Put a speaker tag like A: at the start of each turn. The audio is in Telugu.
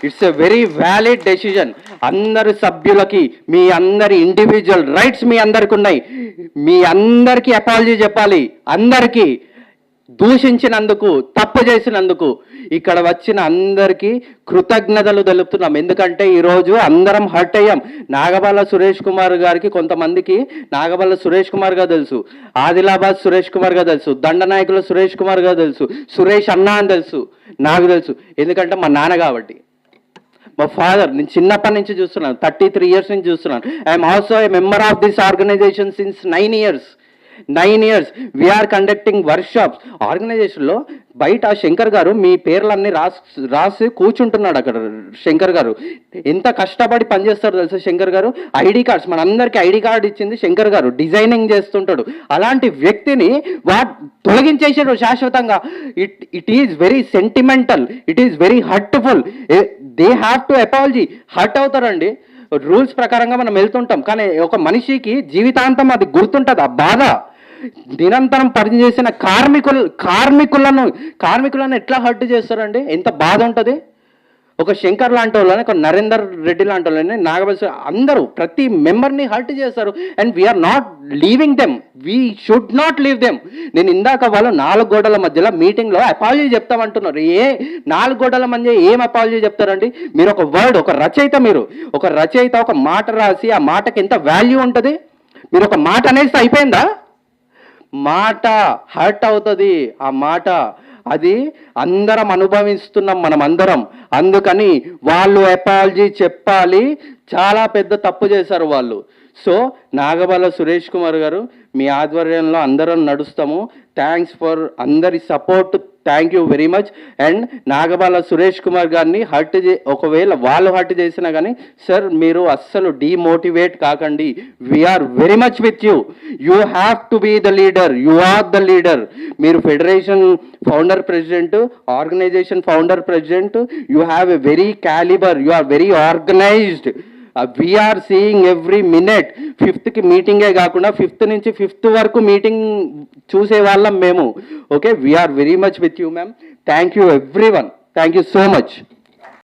A: It's a very valid decision. అందరు సభ్యులకి మీ అందరి ఇండివిజువల్ రైట్స్ మీ అందరికి ఉన్నాయి. మీ అందరికీ అపాలజీ చెప్పాలి. అందరికీ దూషించినందుకు, తప్పు చేసినందుకు ఇక్కడ వచ్చిన అందరికీ కృతజ్ఞతలు తెలుపుతున్నాం. ఎందుకంటే ఈరోజు అందరం హర్ట్ అయ్యాం. నాగబాల సురేష్ కుమార్ గారికి కొంతమందికి నాగబాల సురేష్ కుమార్ గా తెలుసు, ఆదిలాబాద్ సురేష్ కుమార్ గా తెలుసు, దండనాయకుల సురేష్ కుమార్ గా తెలుసు, సురేష్ అన్నా అని తెలుసు, నాకు తెలుసు. ఎందుకంటే మా నాన్న కాబట్టి, మా ఫాదర్. నేను చిన్నప్పటి నుంచి చూస్తున్నాను, 33 years నుంచి చూస్తున్నాను. I am also a member of this organisation since 9 years. 9 years we are conducting workshops. ఆర్గనైజేషన్లో బయట శంకర్ గారు మీ పేర్లన్నీ రాసి కూర్చుంటున్నాడు అక్కడ. శంకర్ గారు ఎంత కష్టపడి పనిచేస్తారో తెలుసా శంకర్ గారు. ఐడి కార్డ్స్, మనందరికీ ఐడి కార్డ్ ఇచ్చింది శంకర్ గారు. డిజైనింగ్ చేస్తుంటాడు. అలాంటి వ్యక్తిని తొలగించేసాడు శాశ్వతంగా. It is very sentimental, it is very hurtful. They have to apology. Hurt అవుతారండి. రూల్స్ ప్రకారంగా మనం వెళ్తుంటాం, కానీ ఒక మనిషికి జీవితాంతం అది గుర్తుంటుంది ఆ బాధ. నిరంతరం పనిచేసిన కార్మికులను ఎట్లా హర్ట్ చేస్తారండి? ఎంత బాధ ఉంటుంది. ఒక శంకర్ లాంటి వాళ్ళని, ఒక నరేందర్ రెడ్డి లాంటి వాళ్ళని, నాగబల్సి, అందరూ ప్రతి మెంబర్ని హర్ట్ చేస్తారు. And we are not leaving them, we should not leave them. నేను ఇందాక వాళ్ళు 4 గోడల మధ్యలో మీటింగ్లో అపాలజీ చెప్తామంటున్నారు. 4 గోడల మధ్య ఏం అపాలజీ చెప్తారండి? మీరు ఒక వర్డ్, ఒక రచయిత ఒక మాట రాసి ఆ మాటకి ఎంత వాల్యూ ఉంటుంది? మీరు ఒక మాట అనేసి అయిపోయిందా? మాట హర్ట్ అవుతుంది. ఆ మాట అది అందరం అనుభవిస్తున్నాం మనం అందరం. అందుకని వాళ్ళు అపాలజీ చెప్పాలి. చాలా పెద్ద తప్పు చేశారు వాళ్ళు. సో నాగబాల సురేష్ కుమార్ గారు, మీ ఆధ్వర్యంలో అందరం నడుస్తాము. థ్యాంక్స్ ఫర్ అందరి support. Thank you very much. And Nagabala Suresh Kumar గారిని ఒకవేళ వాళ్ళు హర్ట్ చేసినా కానీ, సార్ మీరు అస్సలు డీమోటివేట్ కాకండి. We are very much with you. You have to be the leader. You are the leader. మీరు federation founder president, organisation founder president. You have a very calibre. You are very organised. We are seeing every minute. 5th మీటింగే కాకుండా 5th నుంచి 5th వరకు మీటింగ్ చూసే వాళ్ళం మేము. Okay, we are very much with you ma'am. Thank you everyone. Thank you so much.